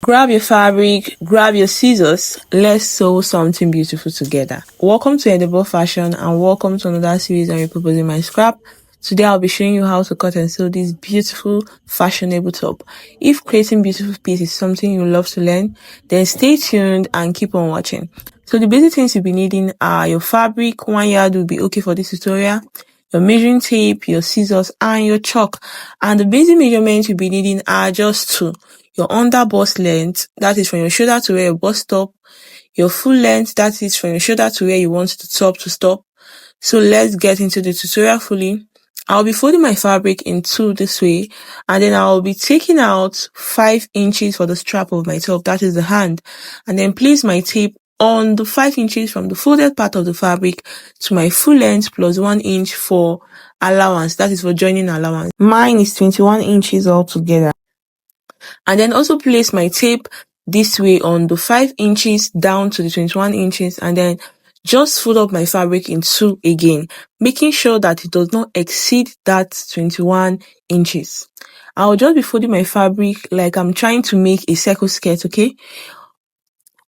Grab your fabric, grab your scissors, let's sew something beautiful together. Welcome to Edible Fashion and welcome to another series on Repurposing my scrap. Today I'll be showing you how to cut and sew this beautiful fashionable top. If creating beautiful pieces is something you love to learn, then stay tuned and keep on watching. So the basic things you'll be needing are your fabric, 1 yard will be okay for this tutorial, your measuring tape, your scissors, and your chalk. And the basic measurements you'll be needing are just two. Your under bust length, that is from your shoulder to where your bust stop. Your full length, that is from your shoulder to where you want the top to stop. So let's get into the tutorial fully. I'll be folding my fabric in two this way, and then I'll be taking out 5 inches for the strap of my top, that is the hand, and then place my tape on the 5 inches from the folded part of the fabric to my full length plus 1 inch for allowance, that is for joining allowance. Mine is 21 inches altogether. And then also place my tape this way on the 5 inches down to the 21 inches, and then just fold up my fabric in two again, making sure that it does not exceed that 21 inches. I'll just be folding my fabric like I'm trying to make a circle skirt, okay?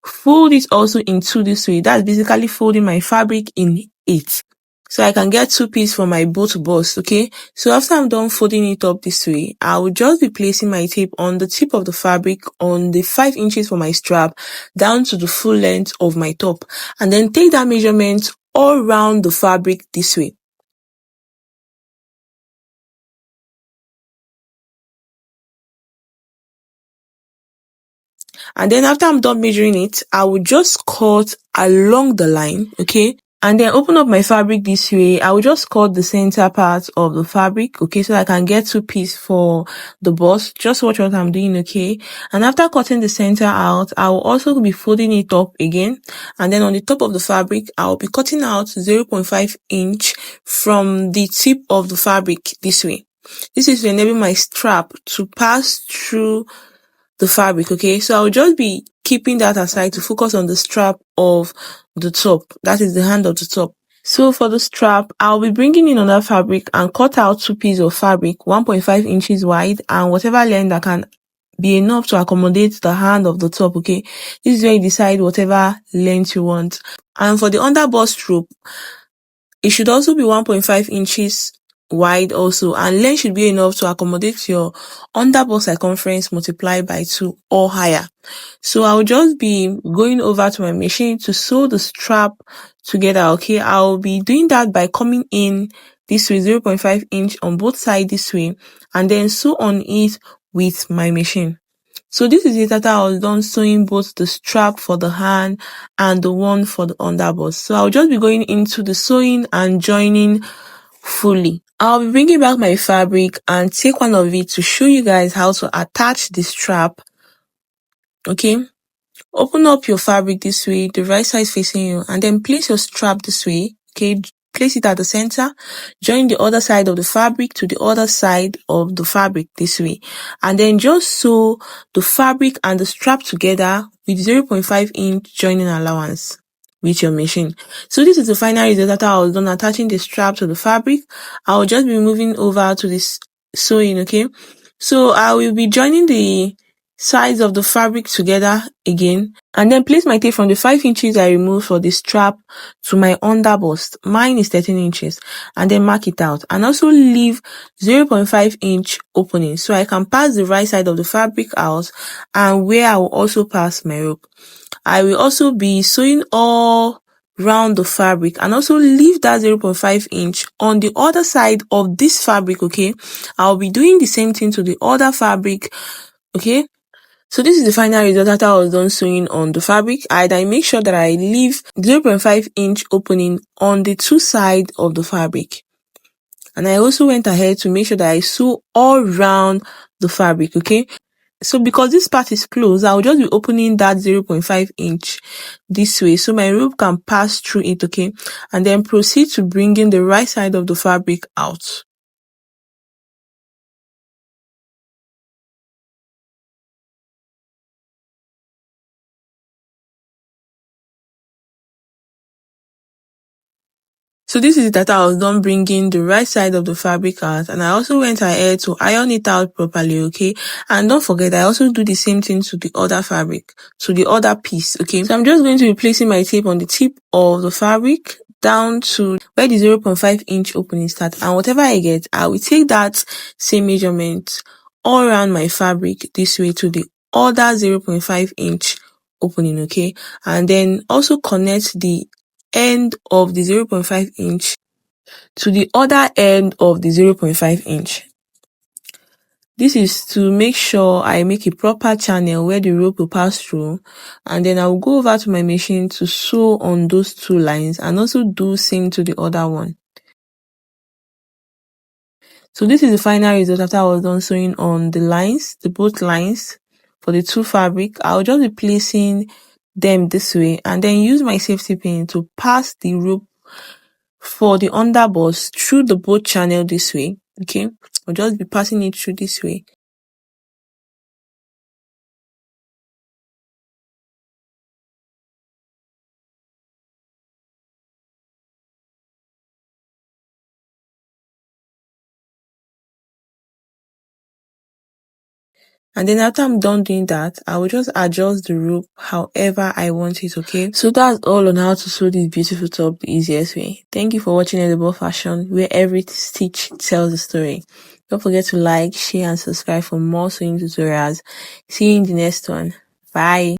Fold it also in two this way. That's basically folding my fabric in 8. So I can get 2 pieces for my both bust, okay? So after I'm done folding it up this way, I will just be placing my tape on the tip of the fabric on the 5 inches for my strap down to the full length of my top, and then take that measurement all around the fabric this way. And then after I'm done measuring it, I will just cut along the line, okay? And then open up my fabric this way. I will just cut the center part of the fabric, okay, so I can get 2 pieces for the bust. Just watch what I'm doing, okay? And after cutting the center out, I will also be folding it up again. And then on the top of the fabric, I will be cutting out 0.5 inch from the tip of the fabric this way. This is to enable my strap to pass through the fabric, okay? So I'll just be keeping that aside to focus on the strap of the top, that is the hand of the top. So for the strap, I'll be bringing in another fabric and cut out 2 pieces of fabric 1.5 inches wide and whatever length that can be enough to accommodate the hand of the top, okay? This is where you decide whatever length you want. And for the underbust rope, it should also be 1.5 inches wide also, and length should be enough to accommodate your underbust circumference multiplied by 2 or higher. So I'll just be going over to my machine to sew the strap together, okay? I'll be doing that by coming in this way, 0.5 inch on both sides this way, and then sew on it with my machine. So this is it after I was done sewing both the strap for the hand and the one for the underbust. So I'll just be going into the sewing and joining fully. I'll be bringing back my fabric and take one of it to show you guys how to attach the strap, okay? Open up your fabric this way, the right side facing you, and then place your strap this way, okay? Place it at the center, join the other side of the fabric to the other side of the fabric this way, and then just sew the fabric and the strap together with 0.5 inch joining allowance with your machine. So this is the final result after I was done attaching the strap to the fabric. I will just be moving over to this sewing, okay? So I will be joining the sides of the fabric together again, and then place my tape from the 5 inches I removed for the strap to my underbust. Mine is 13 inches, and then mark it out, and also leave 0.5 inch opening so I can pass the right side of the fabric out, and where I will also pass my rope. I will also be sewing all round the fabric and also leave that 0.5 inch on the other side of this fabric, okay? I'll be doing the same thing to the other fabric, okay? So this is the final result after I was done sewing on the fabric. I make sure that I leave 0.5 inch opening on the 2 sides of the fabric. And I also went ahead to make sure that I sew all round the fabric, okay? So because this part is closed, I'll just be opening that 0.5 inch this way so my rope can pass through it, okay? And then proceed to bringing the right side of the fabric out. So this is it that I was done bringing the right side of the fabric out, and I also went ahead to iron it out properly, okay? And don't forget, I also do the same thing to the other fabric, to the other piece, okay? So I'm just going to be placing my tape on the tip of the fabric down to where the 0.5 inch opening starts, and whatever I get, I will take that same measurement all around my fabric this way to the other 0.5 inch opening, okay? And then also connect the end of the 0.5 inch to the other end of the 0.5 inch. This is to make sure I make a proper channel where the rope will pass through, and then I will go over to my machine to sew on those two lines and also do same to the other one. So this is the final result after I was done sewing on the lines, the both lines for the two fabric. I'll just be placing them this way and then use my safety pin to pass the rope for the underbust through the both channel this way, okay? I'll just be passing it through this way. And then after I'm done doing that, I will just adjust the rope however I want it, okay? So that's all on how to sew this beautiful top the easiest way. Thank you for watching Edible Fashion, where every stitch tells a story. Don't forget to like, share, and subscribe for more sewing tutorials. See you in the next one. Bye.